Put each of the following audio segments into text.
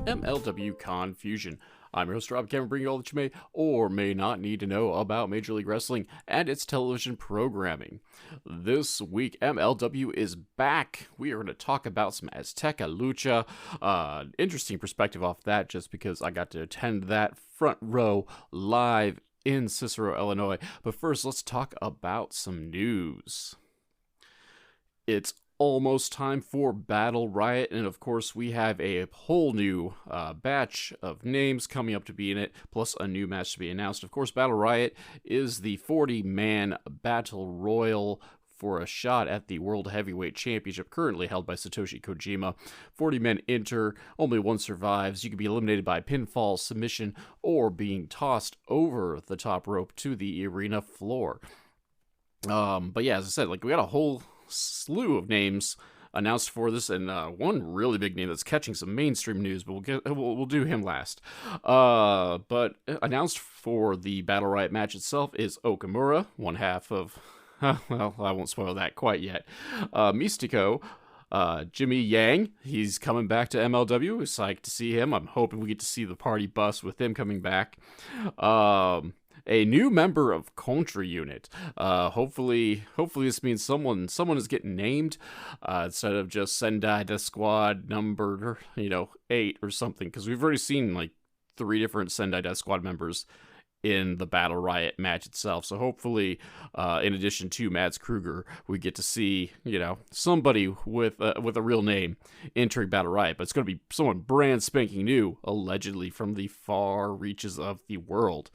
MLW Confusion. I'm your host, Rob Cameron, bringing you all that you may or may not need to know about Major League Wrestling and its television programming. This week, MLW is back. We are going to talk about some Azteca Lucha. Interesting perspective off that, just because I got to attend that front row live in Cicero, Illinois. But first, let's talk about some news. It's almost time for Battle Riot, and of course we have a whole new batch of names coming up to be in it, plus a new match to be announced. Of course, Battle Riot is the 40-man battle royal for a shot at the World Heavyweight Championship, currently held by Satoshi Kojima. 40 men enter, only one survives. You can be eliminated by pinfall, submission, or being tossed over the top rope to the arena floor. But yeah, as I said, we got a whole slew of names announced for this, and one really big name that's catching some mainstream news, but we'll do him last. But announced for the Battle Riot match itself is Okamura, one half of, well, I won't spoil that quite yet. Mistico, Jimmy Yang, he's coming back to MLW. We're psyched to see him. I'm hoping we get to see the party bus with him coming back. A new member of Contra Unit. Hopefully this means someone is getting named instead of just Sendai Death Squad number 8 or something, because we've already seen 3 different Sendai Death Squad members in the Battle Riot match itself. So hopefully, in addition to Mads Kruger, we get to see, somebody with a real name entering Battle Riot. But it's going to be someone brand spanking new, allegedly from the far reaches of the world.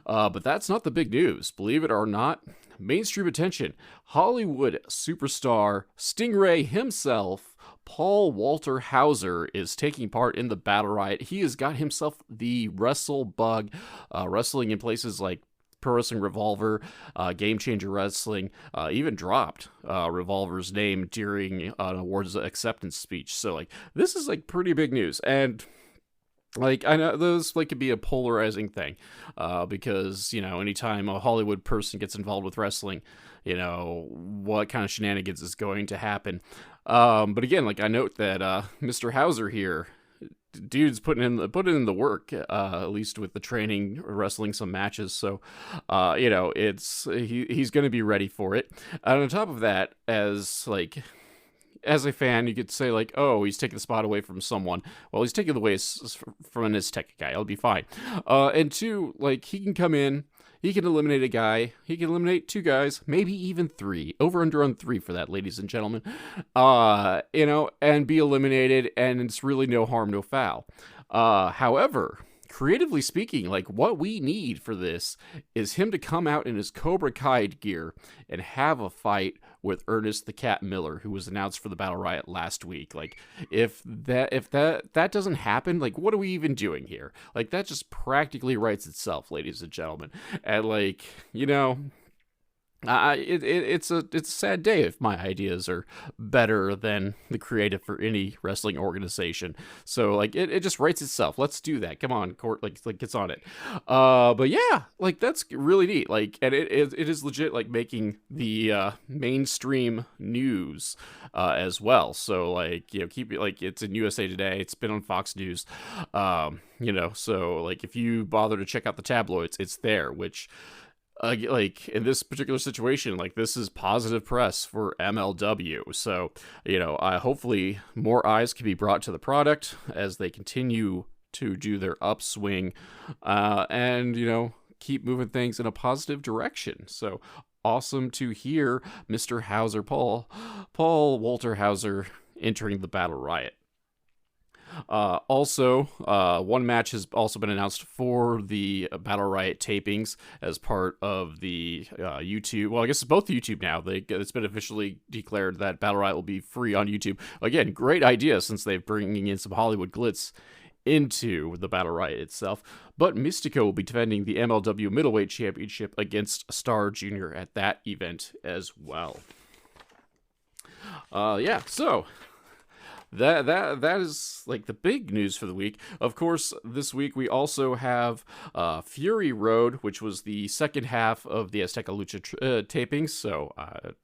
But that's not the big news. Believe it or not, mainstream attention. Hollywood superstar Stingray himself, Paul Walter Hauser, is taking part in the Battle Riot. He has got himself the wrestle bug, wrestling in places like Pro Wrestling Revolver, Game Changer Wrestling, even dropped Revolver's name during an awards acceptance speech. So this is pretty big news, and I know those could be a polarizing thing, because anytime a Hollywood person gets involved with wrestling, what kind of shenanigans is going to happen. But again, I note that Mr. Hauser here, dude's putting in the work, at least with the training, wrestling some matches. So, he's going to be ready for it. And on top of that, as a fan, you could say oh, he's taking the spot away from someone. Well, he's taking it away from an Azteca guy. It'll be fine. And two, he can come in, he can eliminate a guy, he can eliminate 2 guys, maybe even 3. Over under on 3 for that, ladies and gentlemen. And be eliminated, and it's really no harm, no foul. However, creatively speaking, what we need for this is him to come out in his Cobra Kai gear and have a fight with Ernest the Cat Miller, who was announced for the Battle Riot last week. If that doesn't happen, what are we even doing here? That just practically writes itself, ladies and gentlemen. And it's a sad day if my ideas are better than the creative for any wrestling organization. So it just writes itself. Let's do that. Come on, Court. Gets on it. But yeah, that's really neat. And it is legit making the mainstream news as well. So keep it it's in USA Today. It's been on Fox News. So if you bother to check out the tabloids, it's there, which in this particular situation, this is positive press for MLW. So, hopefully more eyes can be brought to the product as they continue to do their upswing, and, keep moving things in a positive direction. So awesome to hear Mr. Hauser, Paul Walter Hauser, entering the Battle Riot. Also, one match has also been announced for the Battle Riot tapings as part of the YouTube. Well, I guess it's both YouTube now. It's been officially declared that Battle Riot will be free on YouTube. Again, great idea, since they're bringing in some Hollywood glitz into the Battle Riot itself. But Mistico will be defending the MLW Middleweight Championship against Star Jr. at that event as well. So that is the big news for the week. Of course, this week we also have Fury Road, which was the second half of the Azteca Lucha tapings. So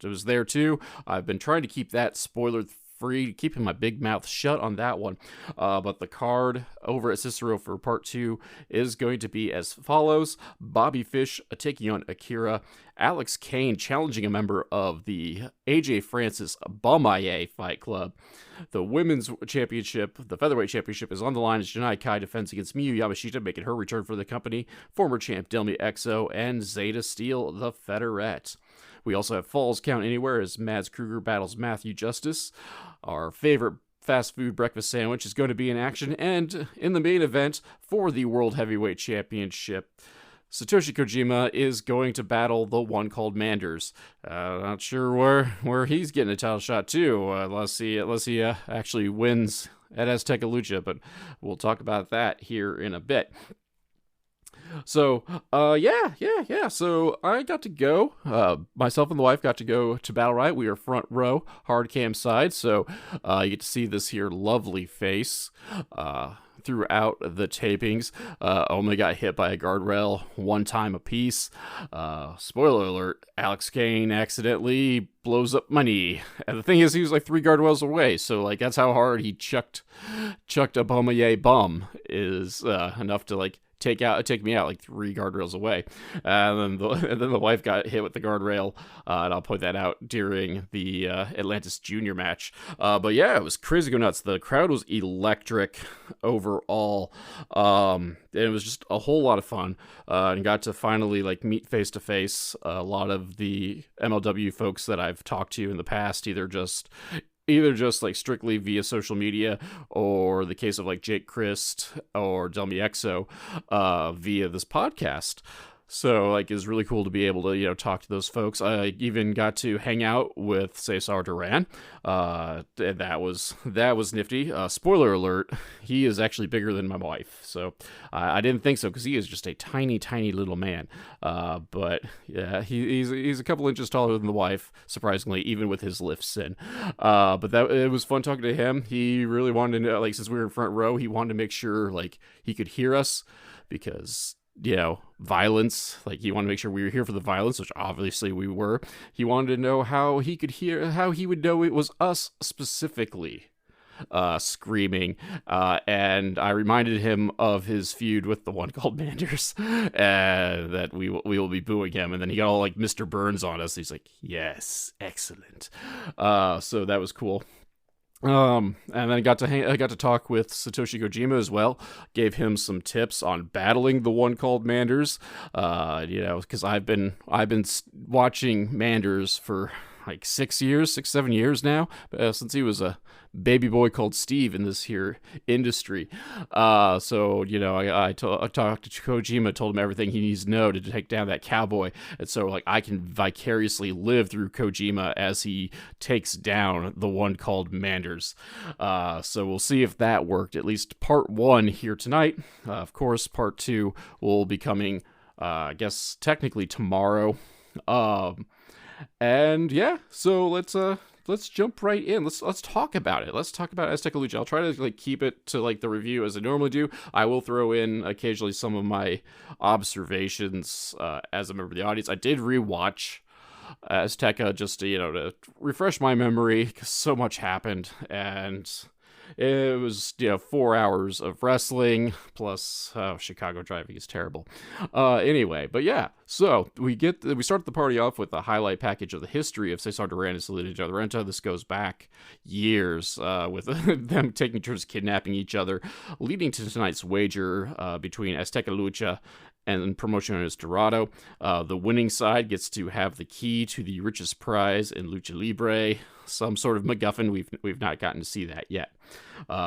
it was there too. I've been trying to keep that spoiler free, keeping my big mouth shut on that one. But the card over at Cicero for part 2 is going to be as follows: Bobby Fish taking on Akira, Alex Kane challenging a member of the AJ Francis Bamaye Fight Club. The women's championship, the featherweight championship, is on the line as Janai Kai defends against Miyu Yamashita, making her return for the company. Former champ Delmi Exo and Zeta Steel, the Federette. We also have Falls Count Anywhere as Mads Kruger battles Matthew Justice. Our favorite fast food breakfast sandwich is going to be in action. And in the main event for the World Heavyweight Championship, Satoshi Kojima is going to battle the one called Manders. Not sure where he's getting a title shot to, unless he actually wins at Azteca Lucha, but we'll talk about that here in a bit. So, yeah. So I got to go. Myself and the wife got to go to Battle Riot. We are front row, hard cam side. So you get to see this here lovely face throughout the tapings. Only got hit by a guardrail one time apiece. Spoiler alert: Alex Kane accidentally blows up my knee. And the thing is, he was like 3 guardrails away. So like that's how hard he chucked a Bomaye bum is enough to like take me out like 3 guardrails away. And then the wife got hit with the guardrail, and I'll point that out during the Atlantis Junior match. But yeah, it was crazy go nuts. The crowd was electric overall. It was just a whole lot of fun, and got to finally like meet face to face a lot of the MLW folks that I've talked to in the past, either just like strictly via social media, or the case of like Jake Christ or Delmi Exo via this podcast. So like it's really cool to be able to talk to those folks. I even got to hang out with Cesar Duran. That was nifty. Spoiler alert: he is actually bigger than my wife. So I didn't think so, because he is just a tiny little man. But yeah, he's a couple inches taller than the wife, surprisingly, even with his lifts in. But it was fun talking to him. He really wanted to know, like, since we were in front row, he wanted to make sure like he could hear us, because violence, like he wanted to make sure we were here for the violence, which obviously we were. He wanted to know how he would know it was us specifically screaming, and I reminded him of his feud with the one called Manders, that we will be booing him, and then he got all like Mr. Burns on us. He's like, yes, excellent. So that was cool. And then I got to talk with Satoshi Kojima as well. Gave him some tips on battling the one called Manders. Because I've been watching Manders for like 7 years now, since he was a baby boy called Steve in this here industry. I talked to Kojima, told him everything he needs to know to take down that cowboy, and so like I can vicariously live through Kojima as he takes down the one called Manders. So we'll see if that worked. At least part 1 here tonight. Of course, part 2 will be coming, I guess technically tomorrow. And yeah, so let's jump right in. Let's talk about it. Let's talk about Azteca Lucha. I'll try to like keep it to like the review as I normally do. I will throw in occasionally some of my observations as a member of the audience. I did rewatch Azteca just to refresh my memory, because so much happened, and it was 4 hours of wrestling plus Chicago driving is terrible. Anyway, but yeah, so we start the party off with a highlight package of the history of Cesar Duran and Salina de la Renta. This goes back years, with them taking turns kidnapping each other, leading to tonight's wager between Azteca Lucha and promotion known as Dorado. The winning side gets to have the key to the richest prize in Lucha Libre, some sort of MacGuffin. We've not gotten to see that yet.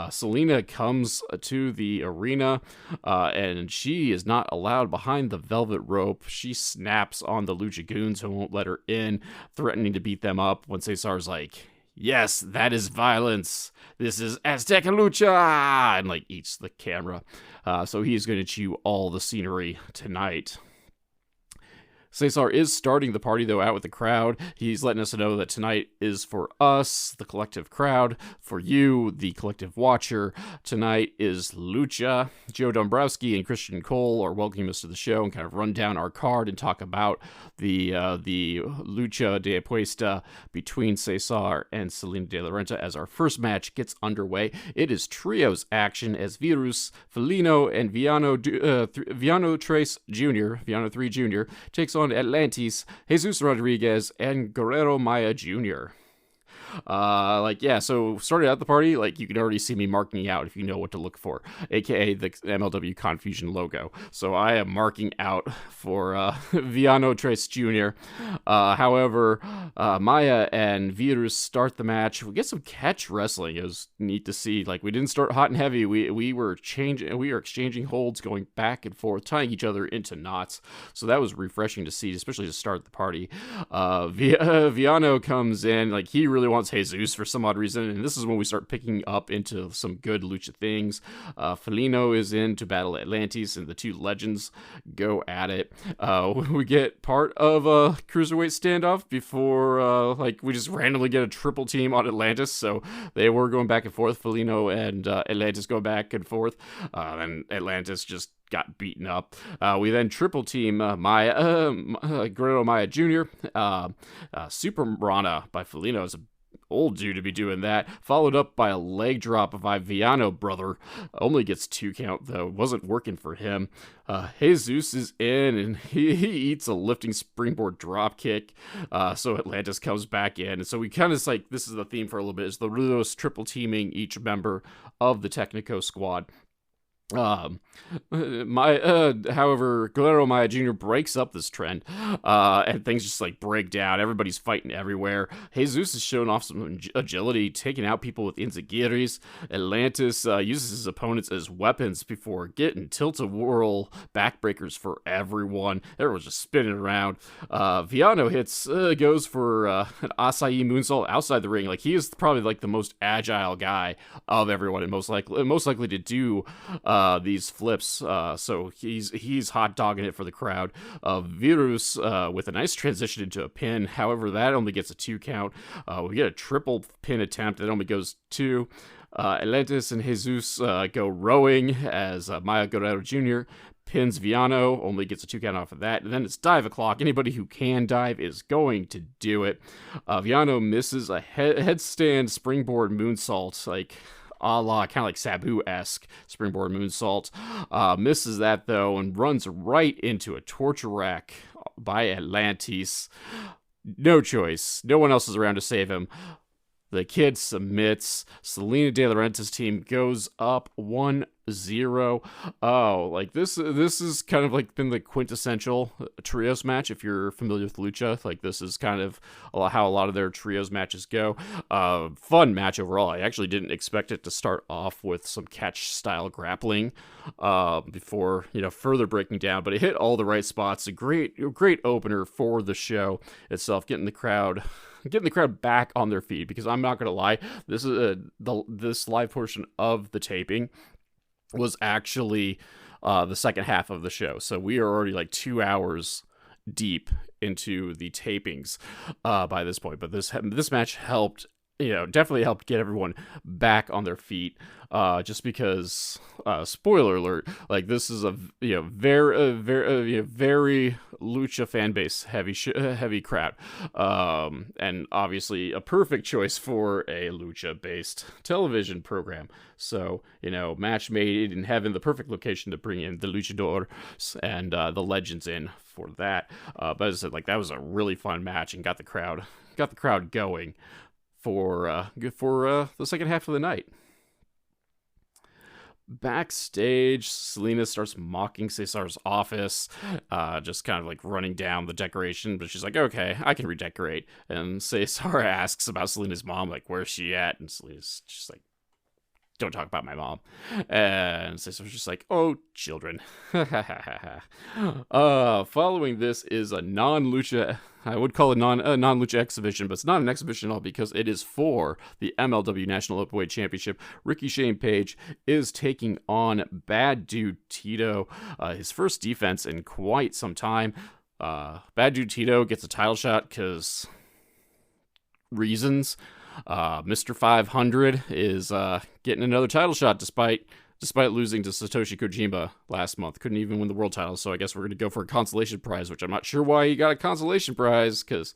Salina comes to the arena, and she is not allowed behind the velvet rope. She snaps on the Lucha Goons, who won't let her in, threatening to beat them up when Cesar's like, yes, that is violence. This is Azteca Lucha! And like eats the camera. So he's going to chew all the scenery tonight. Cesar is starting the party, though, out with the crowd. He's letting us know that tonight is for us, the collective crowd. For you, the collective watcher, tonight is Lucha. Joe Dombrowski and Christian Cole are welcoming us to the show and kind of run down our card and talk about the Lucha de Apuesta between Cesar and Salina de la Renta as our first match gets underway. It is trios action as Virus, Felino, and Viano Tres Jr., Viano 3 Jr., takes on Atlantis, Jesus Rodriguez, and Guerrero Maya Jr. So started out the party, you can already see me marking out if you know what to look for, aka the MLW Confusion logo. So I am marking out for Viano Tres Jr. However, Maya and Virus start the match. We get some catch wrestling. It was neat to see. We didn't start hot and heavy. We were exchanging holds, going back and forth, tying each other into knots. So that was refreshing to see, especially to start the party. Viano comes in, he really wants Jesus for some odd reason, and this is when we start picking up into some good lucha things. Felino is in to battle Atlantis, and the two legends go at it. We get part of a cruiserweight standoff before we just randomly get a triple team on Atlantis, so they were going back and forth. Felino and Atlantis go back and forth, and Atlantis just got beaten up. We then triple team Guerrero Maya Jr. Super Rana by Felino is a old dude to be doing that, followed up by a leg drop by Viano brother. Only gets 2 count, though. Wasn't working for him. Jesus is in, and he eats a lifting springboard drop kick. So Atlantis comes back in, and so we kind of this is the theme for a little bit, is the Rudos triple teaming each member of the Technico squad. However, Guerrero Maya Jr. breaks up this trend, and things just break down. Everybody's fighting everywhere. Jesus is showing off some agility, taking out people with Inzagiris. Atlantis uses his opponents as weapons before getting tilt-a-whirl backbreakers for everyone. Everyone's just spinning around. Viano goes for an acai moonsault outside the ring. He is probably the most agile guy of everyone, and most likely to do these flips, so he's hot dogging it for the crowd. Virus with a nice transition into a pin. However, that only gets a 2 count. We get a triple pin attempt that only goes 2. Atlantis and Jesus go rowing as Maya Guerrero Jr. pins Viano, only gets a 2 count off of that. And then it's dive o'clock. Anybody who can dive is going to do it. Viano misses a headstand springboard moonsault, a la kind of Sabu-esque springboard moonsault. Misses that, though, and runs right into a torture rack by Atlantis. No choice. No one else is around to save him. The kid submits. Salina de la Renta's team goes up 1-0. This is kind of been the quintessential trios match. If you're familiar with Lucha, this is kind of how a lot of their trios matches go. Fun match overall. I actually didn't expect it to start off with some catch style grappling before further breaking down, but it hit all the right spots. A great opener for the show itself, getting the crowd back on their feet, because I'm not gonna lie, this is this live portion of the taping was actually the second half of the show, so we are already 2 hours deep into the tapings by this point. But this match helped, definitely helped get everyone back on their feet, just because, spoiler alert, this is a very Lucha fan base heavy crowd, and obviously a perfect choice for a Lucha based television program. So match made in heaven, the perfect location to bring in the Luchadors and the legends in for that. But as I said, that was a really fun match and got the crowd going for the second half of the night. Backstage, Salina starts mocking Cesar's office, just kind of running down the decoration, but she's like, okay, I can redecorate. And Cesar asks about Salina's mom, where's she at? And Salina's just like, don't talk about my mom. And Cesar's just like, oh, children. Following this is a non-Lucha, I would call it non-Lucha exhibition, but it's not an exhibition at all because it is for the MLW National Openweight Championship. Ricky Shane Page is taking on Bad Dude Tito, his first defense in quite some time. Bad Dude Tito gets a title shot because reasons. Mr. 500 is getting another title shot despite losing to Satoshi Kojima last month. Couldn't even win the world title, so I guess we're going to go for a consolation prize, which I'm not sure why he got a consolation prize, because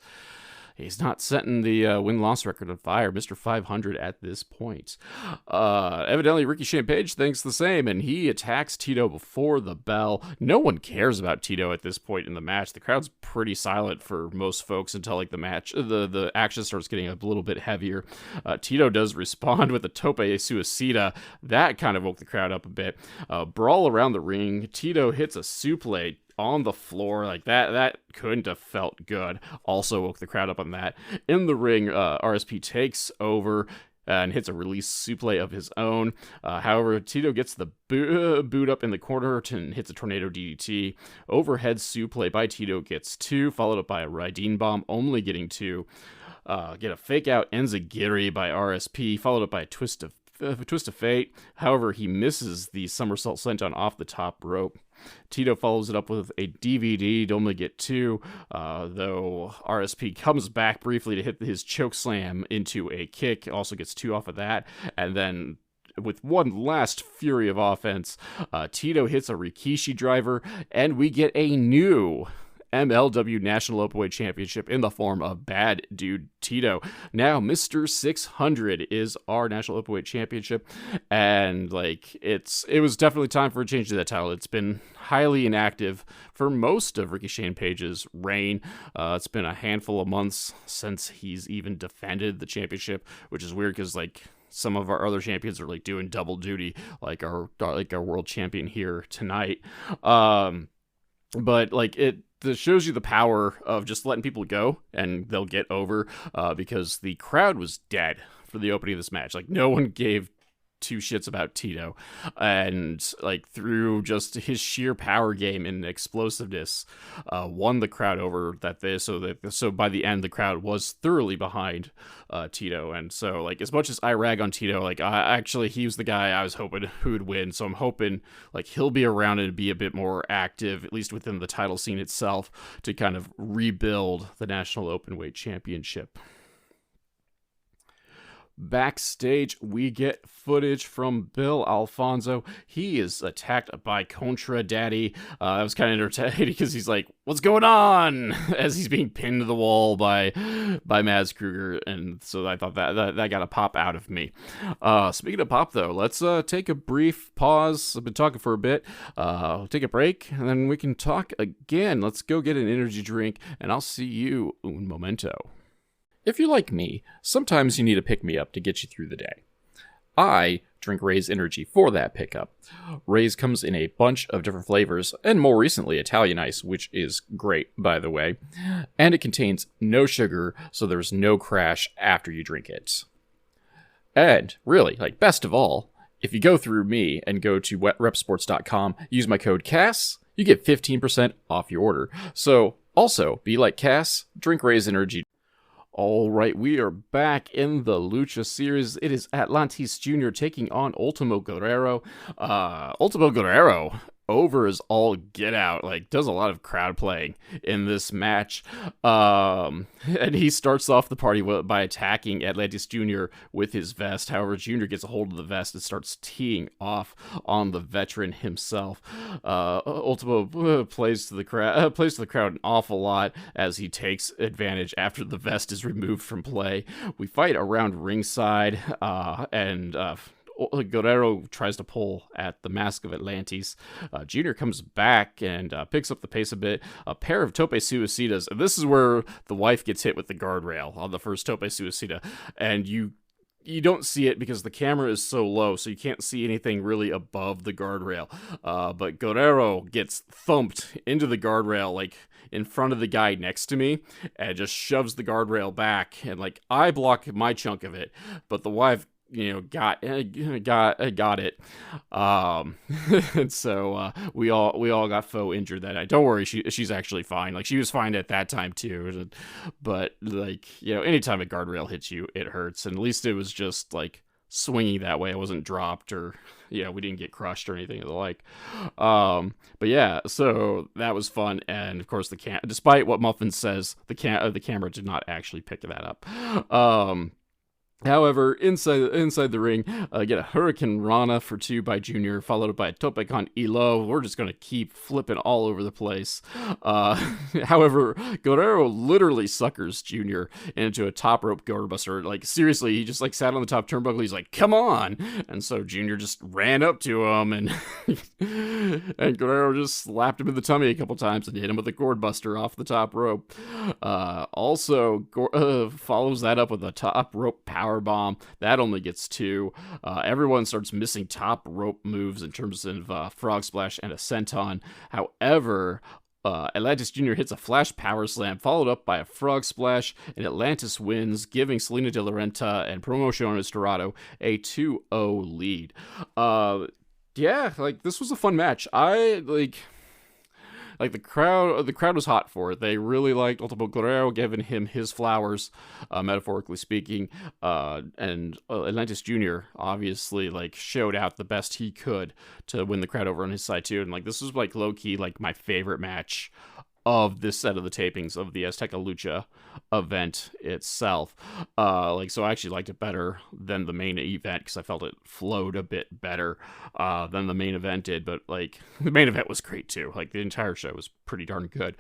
he's not setting the win-loss record on fire, Mr. 500 at this point. Evidently, Ricky Shane Page thinks the same, and he attacks Tito before the bell. No one cares about Tito at this point in the match. The crowd's pretty silent for most folks until like the action starts getting a little bit heavier. Tito does respond with a tope suicida. That kind of woke the crowd up a bit. Brawl around the ring. Tito hits a suplex on the floor. Like that couldn't have felt good. Also woke the crowd up on that. In the ring, RSP takes over and hits a release suplex of his own. However, Tito gets the boot up in the corner and hits a tornado DDT. Overhead suplex by Tito gets 2, followed up by a Raideen bomb, only getting 2. Get a fake out enziguri by RSP, followed up by a twist of fate. However, he misses the somersault senton off the top rope. Tito follows it up with a DVD to only get 2, though RSP comes back briefly to hit his choke slam into a kick, also gets 2 off of that, and then with one last fury of offense, Tito hits a Rikishi driver, and we get a new MLW National Openweight Championship in the form of Bad Dude Tito. Now, Mr. 600 is our National Openweight Championship, and like it was definitely time for a change to that title. It's been highly inactive for most of Ricky Shane Page's reign. It's been a handful of months since he's even defended the championship, which is weird because like some of our other champions are like doing double duty, like our world champion here tonight. But like it shows you the power of just letting people go and they'll get over, because the crowd was dead for the opening of this match. Like no one gave 2 shits about Tito, and like through just his sheer power game and explosiveness, won the crowd over so by the end the crowd was thoroughly behind Tito. And so like as much as I rag on Tito, like he was the guy I was hoping who would win, so I'm hoping like he'll be around and be a bit more active, at least within the title scene itself, to kind of rebuild the National Openweight Championship. Backstage, we get footage from Bill Alfonso. He is attacked by Contra Daddy. That was kind of entertaining because he's like, "What's going on?" as he's being pinned to the wall by Mads Kruger, and so I thought that got a pop out of me. Speaking of pop, though, let's take a brief pause. I've been talking for a bit. Take a break, and then we can talk again. Let's go get an energy drink, and I'll see you un momento. If you're like me, sometimes you need a pick-me-up to get you through the day. I drink Ray's Energy for that pickup. Ray's comes in a bunch of different flavors, and more recently Italian Ice, which is great, by the way. And it contains no sugar, so there's no crash after you drink it. And, really, like, best of all, if you go through me and go to wetrepsports.com, use my code CASS, you get 15% off your order. So, also, be like Cass, drink Ray's Energy. All right, we are back in the Lucha series. It is Atlantis Jr. taking on Ultimo Guerrero. Ultimo Guerrero over is all get out, like does a lot of crowd playing in this match. And he starts off the party by attacking Atlantis Jr. with his vest. However, Jr. gets a hold of the vest and starts teeing off on the veteran himself. Ultimo plays to the crowd an awful lot as he takes advantage after the vest is removed from play. We fight around ringside, and Guerrero tries to pull at the Mask of Atlantis. Junior comes back and picks up the pace a bit. A pair of tope suicidas. And this is where the wife gets hit with the guardrail on the first tope suicida. And you don't see it because the camera is so low, so you can't see anything really above the guardrail. But Guerrero gets thumped into the guardrail, like in front of the guy next to me, and just shoves the guardrail back. And like I block my chunk of it, but the wife, got it. And so we all got faux injured that night. Don't worry, she's actually fine. Like she was fine at that time too. But like anytime a guardrail hits you, it hurts. And at least it was just like swinging that way. I wasn't dropped or, we didn't get crushed or anything of the like. But yeah, so that was fun. And of course, despite what Muffin says, the camera did not actually pick that up. However, inside the ring, get a Hurricane Rana for 2 by Junior, followed up by a Tope con Hilo. We're just going to keep flipping all over the place. However, Guerrero literally suckers Junior into a top rope guard buster. Like, seriously, he just, like, sat on the top turnbuckle. He's like, come on! And so Junior just ran up to him, and and Guerrero just slapped him in the tummy a couple times and hit him with a gourd buster off the top rope. Also, follows that up with a top rope power bomb. That only gets 2. Everyone starts missing top rope moves in terms of frog splash and a senton. However, Atlantis Jr. hits a flash power slam, followed up by a frog splash, and Atlantis wins, giving Salina de la Renta and Promociones Dorado a 2-0 lead. Yeah, like, this was a fun match. The crowd was hot for it. They really liked Ultimo Guerrero, giving him his flowers, metaphorically speaking. And Atlantis Jr. obviously, like, showed out the best he could to win the crowd over on his side too. And, like, this was, like, low key, like, my favorite match of this set of the tapings of the Azteca Lucha event itself. So I actually liked it better than the main event because I felt it flowed a bit better than the main event did. But, like, the main event was great too. Like, the entire show was pretty darn good.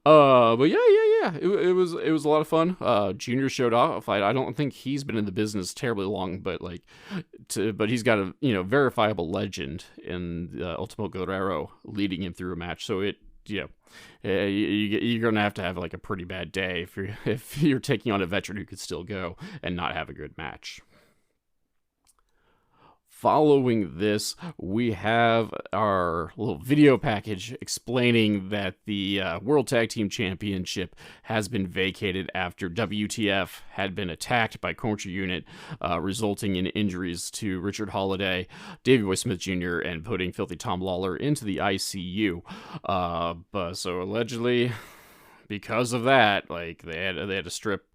But yeah. It was a lot of fun. Junior showed off. I don't think he's been in the business terribly long, but but he's got a verifiable legend in Ultimo Guerrero leading him through a match. So you're gonna have to have like a pretty bad day if you're taking on a veteran who could still go and not have a good match. Following this, we have our little video package explaining that the World Tag Team Championship has been vacated after WTF had been attacked by Contra Unit, resulting in injuries to Richard Holiday, Davey Boy Smith Jr., and putting Filthy Tom Lawler into the ICU. So allegedly, because of that, like they had to strip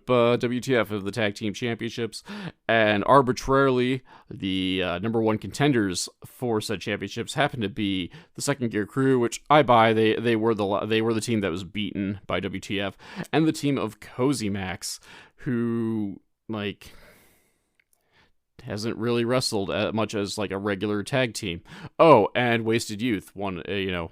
WTF of the Tag Team Championships, and arbitrarily the number 1 contenders for said championships happened to be the Second Gear Crew, which I buy. They were the team that was beaten by WTF, and the team of Cozymax, who like hasn't really wrestled as much as like a regular tag team. Oh, and Wasted Youth won a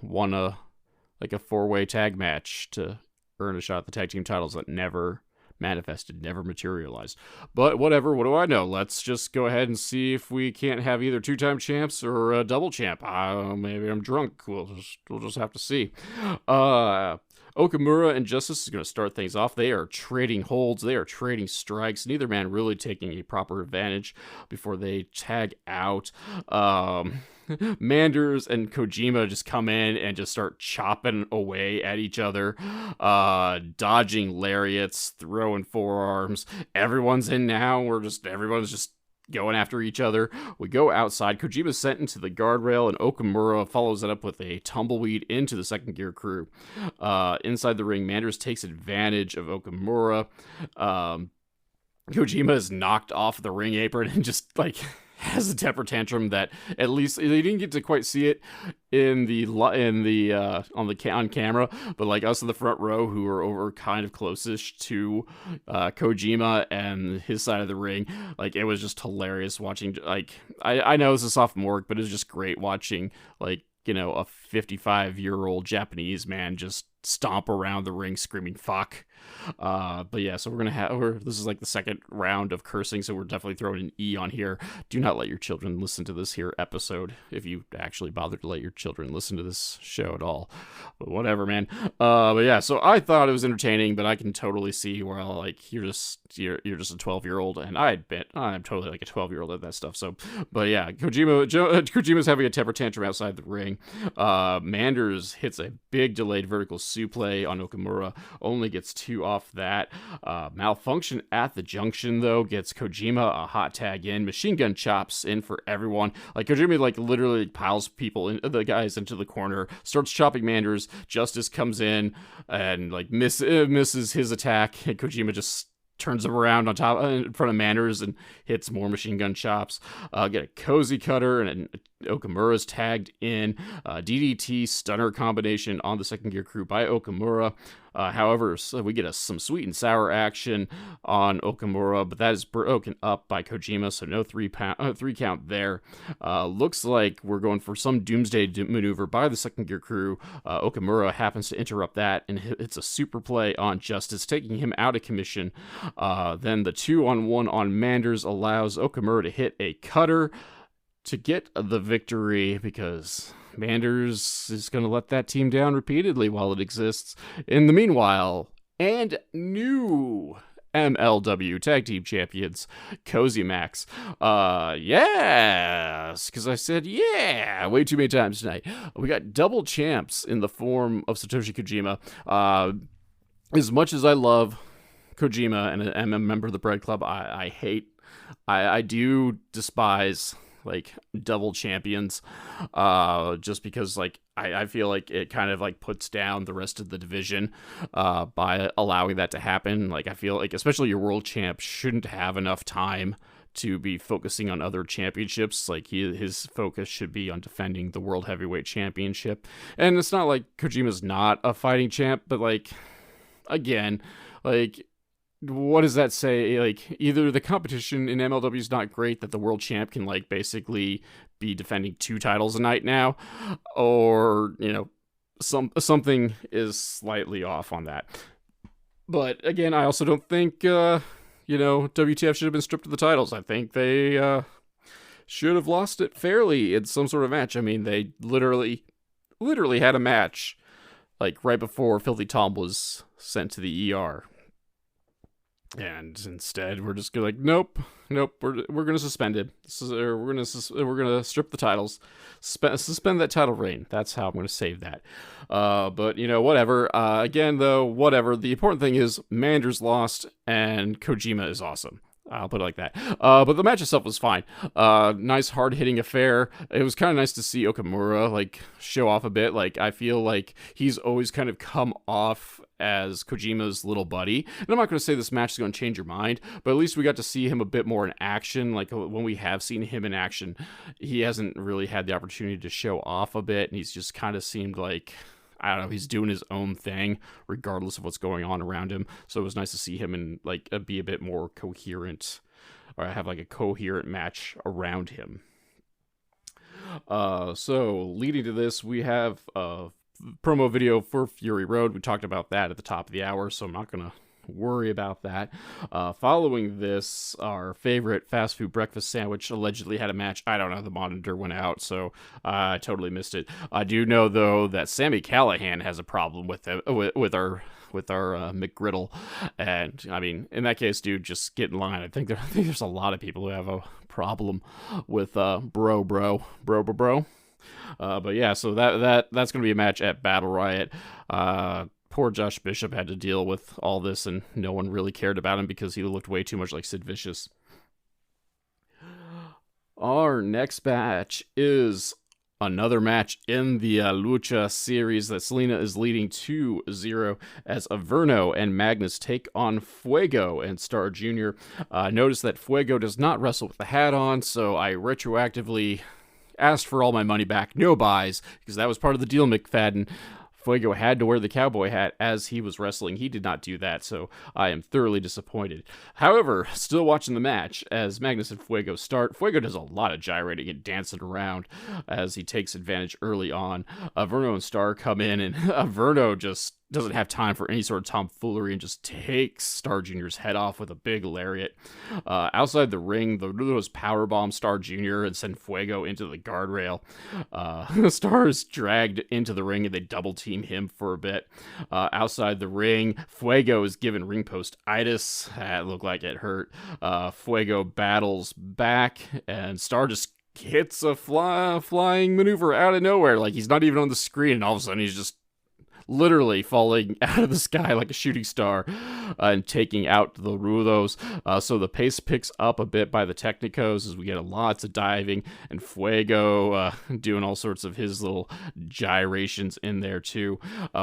4-way tag match to earn a shot at the tag team titles that never manifested, never materialized. But whatever, what do I know? Let's just go ahead and see if we can't have either 2-time champs or a double champ. Maybe I'm drunk. We'll just have to see. Okamura and Justice is going to start things off. They are trading holds. They are trading strikes. Neither man really taking a proper advantage before they tag out. Manders and Kojima just come in and just start chopping away at each other, dodging lariats, throwing forearms. Everyone's in now. Everyone's just going after each other. We go outside. Kojima's sent into the guardrail, and Okamura follows it up with a tumbleweed into the Second Gear Crew. Inside the ring, Manders takes advantage of Okamura. Kojima is knocked off the ring apron and just like has a temper tantrum that at least they didn't get to quite see it on camera, but like us in the front row who are over kind of closest to Kojima and his side of the ring, like it was just hilarious watching. Like I know it's a sophomore, but it was just great watching like a 55-year-old Japanese man just stomp around the ring screaming fuck. But yeah, so this is like the second round of cursing, so we're definitely throwing an E on here. Do not let your children listen to this here episode, if you actually bother to let your children listen to this show at all. But whatever, man. But yeah, so I thought it was entertaining, but I can totally see where like you're just a 12-year-old, and I admit I'm totally like a 12-year-old at that stuff. So, but yeah, Kojima's having a temper tantrum outside the ring. Manders hits a big delayed vertical suplex on Okamura, only gets 2 off that. Malfunction at the junction though gets Kojima a hot tag in. Machine gun chops in for everyone. Like Kojima like literally piles the guys into the corner, starts chopping Manders. Justice comes in and like misses his attack, and Kojima just turns him around on top in front of Manners and hits more machine gun chops. Get a cozy cutter, and Okamura's tagged in. DDT stunner combination on the second gear crew by Okamura. However, so we get some sweet and sour action on Okamura, but that is broken up by Kojima, so no 3 count there. Looks like we're going for some doomsday maneuver by the second gear crew. Okamura happens to interrupt that, and it's a super play on Justice, taking him out of commission. Then the 2-on-1 on Manders allows Okamura to hit a cutter to get the victory, because Manders is going to let that team down repeatedly while it exists. In the meanwhile, and new MLW Tag Team Champions, Cozymax. Yes, because I said yeah way too many times tonight. We got double champs in the form of Satoshi Kojima. As much as I love Kojima and I'm a member of the Bread Club, I do despise like double champions, just because like I feel like it kind of like puts down the rest of the division by allowing that to happen. Like I feel like especially your world champ shouldn't have enough time to be focusing on other championships. Like his focus should be on defending the World Heavyweight Championship. And it's not like Kojima's not a fighting champ, but like again, like what does that say? Like, either the competition in MLW is not great that the world champ can, like, basically be defending 2 titles a night now, or, you know, something is slightly off on that. But, again, I also don't think, WTF should have been stripped of the titles. I think they should have lost it fairly in some sort of match. I mean, they literally had a match, like, right before Filthy Tom was sent to the ER. And instead, we're just like, nope, we're gonna suspend it. We're gonna strip the titles, suspend that title reign. That's how I'm gonna save that. But whatever. Again, though, whatever. The important thing is Manders lost and Kojima is awesome. I'll put it like that. But the match itself was fine. Nice hard-hitting affair. It was kind of nice to see Okamura, like, show off a bit. Like, I feel like he's always kind of come off as Kojima's little buddy. And I'm not going to say this match is going to change your mind, but at least we got to see him a bit more in action. Like, when we have seen him in action, he hasn't really had the opportunity to show off a bit, and he's just kind of seemed like, I don't know, he's doing his own thing regardless of what's going on around him. So it was nice to see him and like be a bit more coherent, or have like a coherent match around him. So leading to this, we have a promo video for Fury Road. We talked about that at the top of the hour, so I'm not going to worry about that. Following this, our favorite fast food breakfast sandwich allegedly had a match. I don't know, the monitor went out, so I totally missed it. I do know though that Sami Callihan has a problem with our McGriddle, and I mean, in that case, dude, just get in line. I think there's a lot of people who have a problem with bro. But yeah, so that's gonna be a match at Battle Riot. Poor Josh Bishop had to deal with all this, and no one really cared about him because he looked way too much like Sid Vicious. Our next match is another match in the Lucha series that Salina is leading 2-0 as Averno and Magnus take on Fuego and Star Jr. Notice that Fuego does not wrestle with the hat on, so I retroactively asked for all my money back, no buys, because that was part of the deal, McFadden. Fuego had to wear the cowboy hat as he was wrestling. He did not do that, so I am thoroughly disappointed. However, still watching the match as Magnus and Fuego start. Fuego does a lot of gyrating and dancing around as he takes advantage early on. Averno and Star come in, and Averno just doesn't have time for any sort of tomfoolery and just takes Star Jr.'s head off with a big lariat. Outside the ring, the Rudos powerbomb Star Jr. and send Fuego into the guardrail. Star is dragged into the ring and they double team him for a bit. Outside the ring, Fuego is given ring post-itis. It looked like it hurt. Fuego battles back and Star just hits a flying maneuver out of nowhere. Like he's not even on the screen, and all of a sudden he's just literally falling out of the sky like a shooting star and taking out the Rudos. So the pace picks up a bit by the Technicos as we get lots of diving, and Fuego doing all sorts of his little gyrations in there too.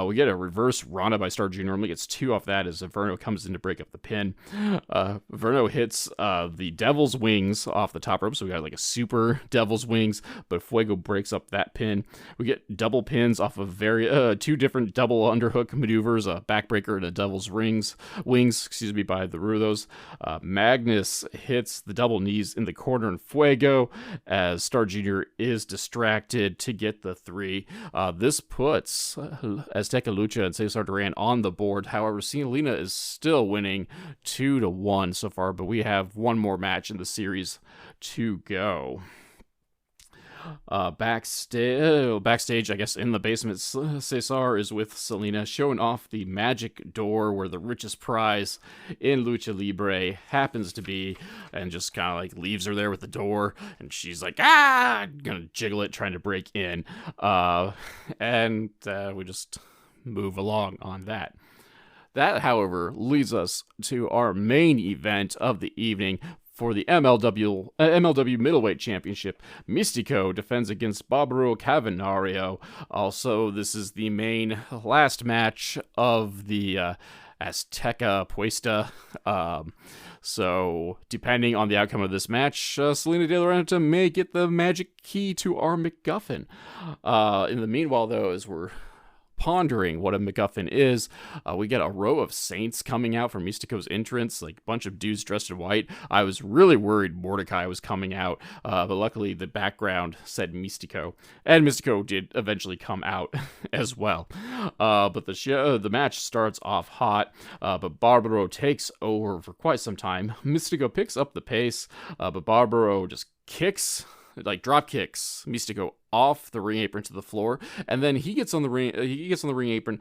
We get a reverse Rana by Star Jr. Normally gets 2 off that as Verno comes in to break up the pin. Verno hits the Devil's Wings off the top rope, so we got like a super Devil's Wings, but Fuego breaks up that pin. We get double pins off of 2 different double underhook maneuvers, a backbreaker and a Devil's Wings, by the Rudos. Magnus hits the double knees in the corner and Fuego as Star Jr. is distracted to get the 3. This puts Azteca Lucha and Cesar Duran on the board. However, Salina is still winning 2-1 so far, but we have one more match in the series to go. Backstage, I guess, in the basement, Cesar is with Salina, showing off the magic door where the richest prize in Lucha Libre happens to be, and just kind of like leaves her there with the door, and she's like, gonna jiggle it, trying to break in, and we just move along on that. That, however, leads us to our main event of the evening. For the MLW Middleweight Championship, Mistico defends against Barbaro Cavernario. Also, this is the last match of the Azteca Puesta. So, depending on the outcome of this match, Salina de la Renta may get the magic key to our MacGuffin. In the meanwhile, though, as we're pondering what a MacGuffin is, we get a row of saints coming out from Mistico's entrance, like a bunch of dudes dressed in white. I was really worried Mordecai was coming out, but luckily the background said Mistico, and Mistico did eventually come out as well. But the match starts off hot, but Barbaro takes over for quite some time. Mistico picks up the pace, but Barbaro just drop kicks Mistico off the ring apron to the floor, and then he gets on the ring apron,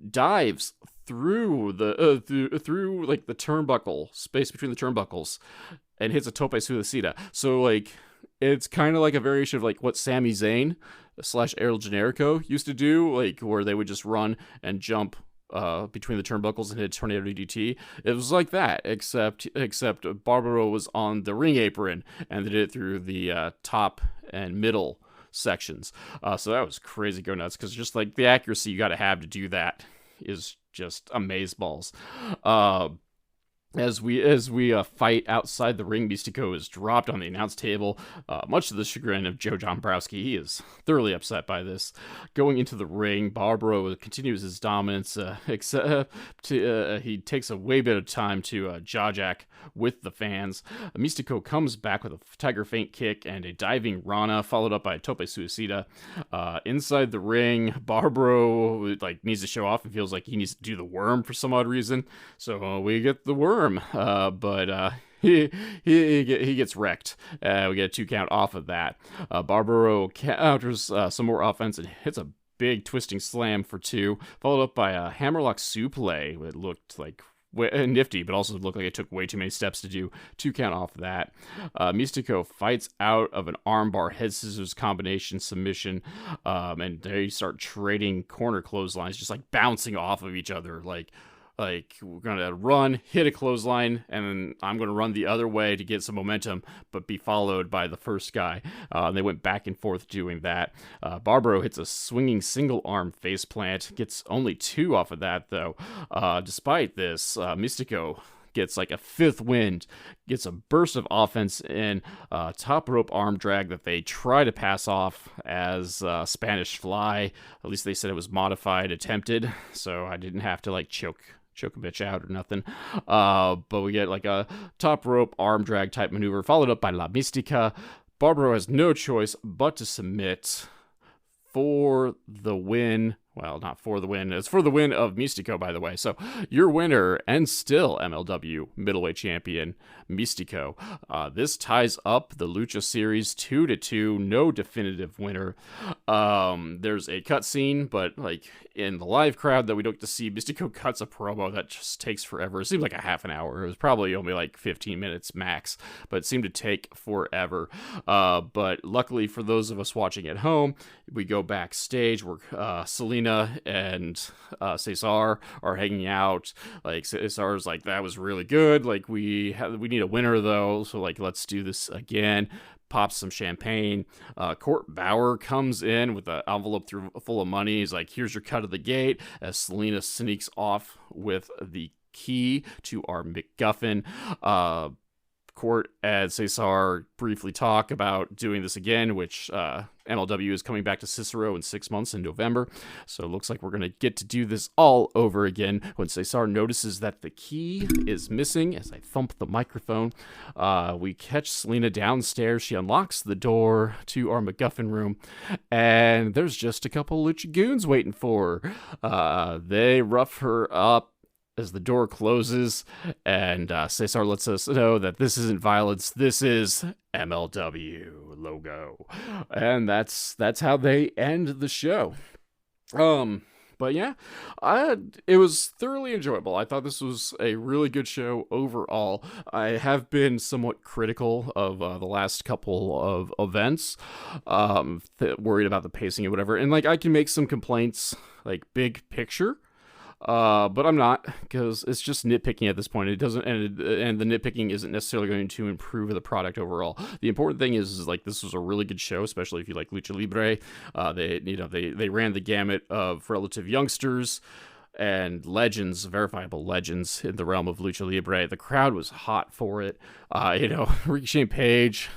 dives through the turnbuckle space between the turnbuckles, and hits a tope suicida. So like it's kind of like a variation of like what Sami Zayn / El Generico used to do, like where they would just run and jump between the turnbuckles and hit Tornado DDT. It was like that, except Barbaro was on the ring apron and they did it through the top and middle sections. So that was crazy go nuts, because just like the accuracy you got to have to do that is just amazeballs. As we fight outside the ring, Mistico is dropped on the announce table, much to the chagrin of Joe Dombrowski. He is thoroughly upset by this. Going into the ring, Barbaro continues his dominance, except he takes a way bit of time to jaw-jack with the fans. Mistico comes back with a Tiger Feint kick and a diving Rana, followed up by a Tope Suicida. Inside the ring, Barbaro needs to show off and feels like he needs to do the worm for some odd reason. So we get the worm. But he gets wrecked. We get a 2 count off of that. Barbaro counters some more offense and hits a big twisting slam for 2, followed up by a hammerlock suplex. It looked like nifty, but also looked like it took way too many steps to do. 2 count off of that. Mistico fights out of an armbar head scissors combination submission, and they start trading corner clotheslines, just like bouncing off of each other, like we're going to run, hit a clothesline, and then I'm going to run the other way to get some momentum, but be followed by the first guy. They went back and forth doing that. Barbaro hits a swinging single arm face plant, gets only 2 off of that, though. Despite this, Mistico gets like a 5th wind, gets a burst of offense in, top rope arm drag that they try to pass off as Spanish Fly. At least they said it was modified, attempted, so I didn't have to choke a bitch out or nothing. But we get like a top rope arm drag type maneuver, followed up by La Mistica. Barbaro has no choice but to submit for the win. Well, not for the win. It's for the win of Mistico, by the way. So your winner and still MLW Middleweight Champion, Mistico. This ties up the Lucha Series 2-2. No definitive winner. There's a cutscene, but in the live crowd that we don't get to see, Mistico cuts a promo that just takes forever. It seemed like a half an hour. It was probably only 15 minutes max, but it seemed to take forever. But luckily for those of us watching at home, we go backstage where Salina Salina and Cesar are hanging out. Like, Cesar's like, that was really good. Like, we need a winner though, so like, let's do this again. Pops some champagne. Court Bauer comes in with an envelope full of money. He's like, here's your cut of the gate, as Salina sneaks off with the key to our MacGuffin. Court and Cesar briefly talk about doing this again, which MLW is coming back to Cicero in 6 months in November. So it looks like we're going to get to do this all over again when Cesar notices that the key is missing. As I thump the microphone, we catch Salina downstairs. She unlocks the door to our MacGuffin room, and there's just a couple Lucha goons waiting for her. They rough her up as the door closes, and Cesar lets us know that this isn't violence, this is MLW logo. And that's how they end the show. But yeah, it was thoroughly enjoyable. I thought this was a really good show overall. I have been somewhat critical of the last couple of events, worried about the pacing and whatever. And like, I can make some complaints, like big picture, but I'm not, because it's just nitpicking at this point. It doesn't, and the nitpicking isn't necessarily going to improve the product overall. The important thing is like, this was a really good show, especially if you like Lucha Libre. They ran the gamut of relative youngsters and legends, verifiable legends in the realm of Lucha Libre. The crowd was hot for it. Ricochet Page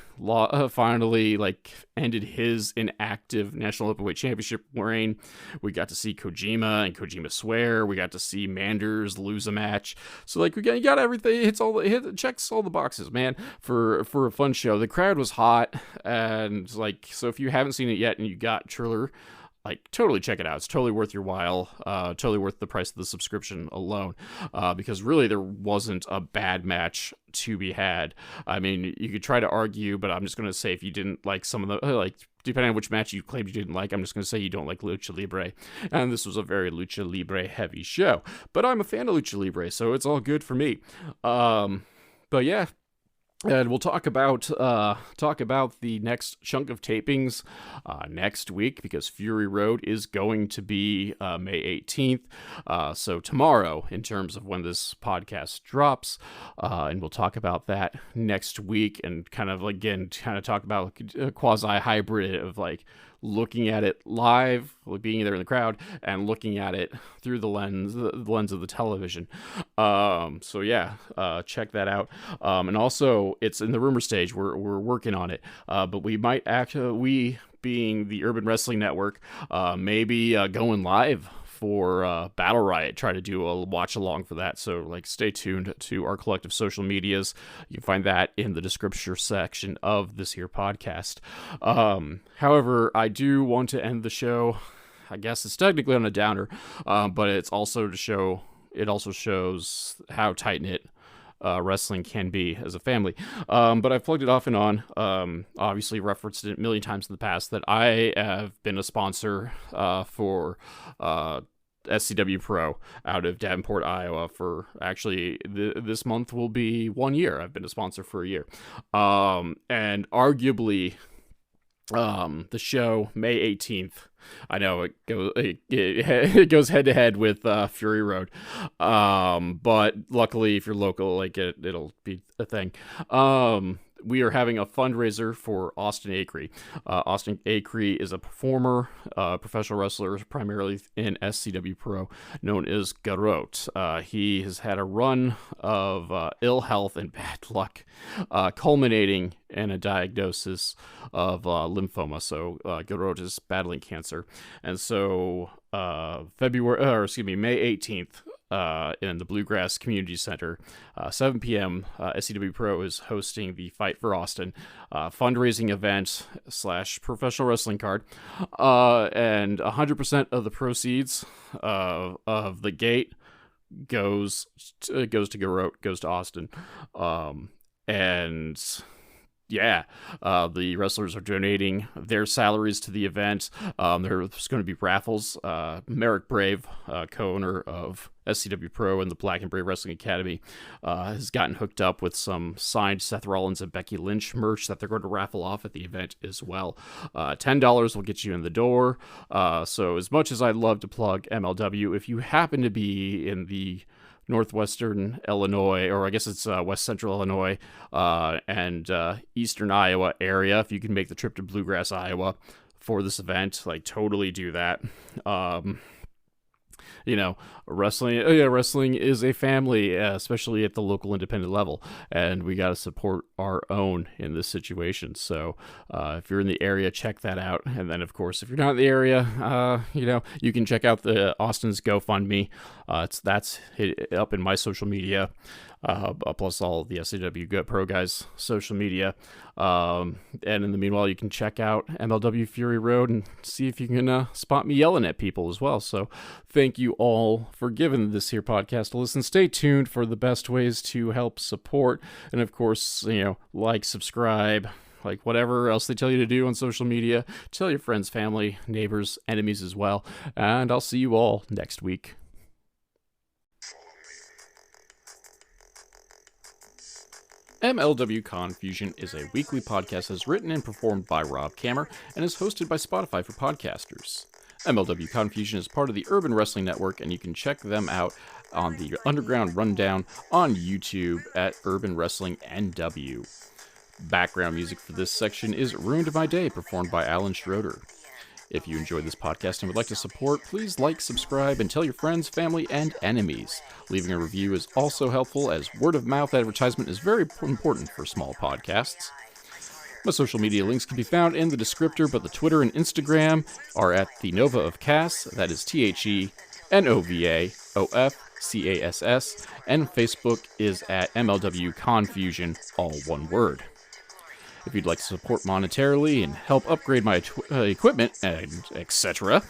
finally like ended his inactive National Openweight Championship reign. We got to see Kojima and Kojima swear. We got to see Manders lose a match. So like, you got everything. Checks all the boxes, man, for a fun show. The crowd was hot, and like, so if you haven't seen it yet and you got Triller, like, totally check it out. It's totally worth your while. Totally worth the price of the subscription alone. Because really, there wasn't a bad match to be had. I mean, you could try to argue, but I'm just going to say, if you didn't like some of the, like, depending on which match you claimed you didn't like, I'm just going to say you don't like Lucha Libre. And this was a very Lucha Libre heavy show. But I'm a fan of Lucha Libre, so it's all good for me. But yeah. And we'll talk about the next chunk of tapings next week, because Fury Road is going to be May 18th. So tomorrow, in terms of when this podcast drops, and we'll talk about that next week, and kind of talk about a quasi-hybrid of like looking at it live, being there in the crowd, and looking at it through the lens of the television. So yeah, check that out. And also, it's in the rumor stage. We're working on it. But we might we being the Urban Wrestling Network, maybe going live for Battle Riot, try to do a watch along for that. So like, stay tuned to our collective social medias. You can find that in the description section of this here podcast. However, I do want to end the show, I guess it's technically on a downer, but it also shows how tight-knit wrestling can be as a family. But I've plugged it off and on. Obviously referenced it a million times in the past that I have been a sponsor for SCW Pro out of Davenport, Iowa, for actually this month will be 1 year. I've been a sponsor for a year. And arguably, the show May 18th, I know it goes head to head with Fury Road, but luckily if you're local, like it'll be a thing. We are having a fundraiser for Austin Acree. Austin Acree is a performer, professional wrestler, primarily in SCW Pro, known as Garot. He has had a run of ill health and bad luck, culminating in a diagnosis of lymphoma. So Garot is battling cancer. And so May 18th, in the Bluegrass Community Center, 7 p.m. SCW Pro is hosting the Fight for Austin fundraising event / professional wrestling card, and 100% of the proceeds of the gate goes to Garot, goes to Austin, and Yeah, the wrestlers are donating their salaries to the event. There's going to be raffles. Merrick Brave, co-owner of SCW Pro and the Black and Brave Wrestling Academy, has gotten hooked up with some signed Seth Rollins and Becky Lynch merch that they're going to raffle off at the event as well. $10 will get you in the door. So as much as I'd love to plug MLW, if you happen to be in the northwestern Illinois, or I guess it's west central Illinois, and eastern Iowa area, if you can make the trip to Bluegrass, Iowa for this event, like, totally do that. Wrestling is a family, especially at the local independent level, and we got to support our own in this situation. So if you're in the area, check that out. And then, of course, if you're not in the area, you can check out the Austin's GoFundMe. That's up in my social media, plus all the SCW Pro guys' social media. And in the meanwhile, you can check out MLW Fury Road and see if you can spot me yelling at people as well. So thank you all for giving this here podcast a listen. Stay tuned for the best ways to help support. And of course, like, subscribe, like whatever else they tell you to do on social media. Tell your friends, family, neighbors, enemies as well. And I'll see you all next week. MLW Confusion is a weekly podcast that is written and performed by Rob Kammer and is hosted by Spotify for podcasters. MLW Confusion is part of the Urban Wrestling Network, and you can check them out on the Underground Rundown on YouTube at Urban Wrestling NW. Background music for this section is Ruined My Day, performed by Alan Schroeder. If you enjoyed this podcast and would like to support, please like, subscribe, and tell your friends, family, and enemies. Leaving a review is also helpful, as word-of-mouth advertisement is very important for small podcasts. My social media links can be found in the descriptor, but the Twitter and Instagram are at The Nova of Cass, that is TheNovaofCass, and Facebook is at MLW Confusion, all one word. If you'd like to support monetarily and help upgrade my equipment, and etc.,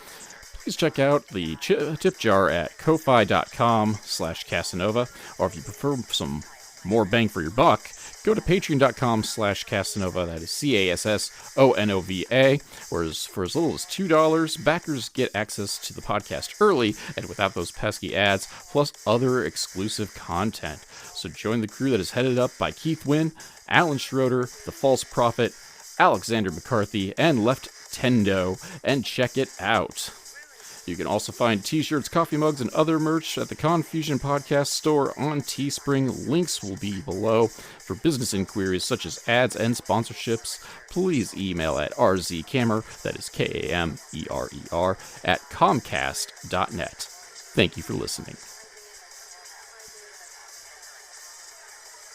please check out the tip jar at ko-fi.com/Casanova, or if you prefer some more bang for your buck, go to patreon.com/Casanova, that is CASSONOVA, whereas for as little as $2, backers get access to the podcast early and without those pesky ads, plus other exclusive content. So join the crew that is headed up by Keith Wynn, Alan Schroeder, The False Prophet, Alexander McCarthy, and Left Tendo, and check it out. You can also find t-shirts, coffee mugs, and other merch at the Confusion Podcast store on Teespring. Links will be below. For business inquiries such as ads and sponsorships, please email at rzkamer, that is KAMERER, at comcast.net. Thank you for listening.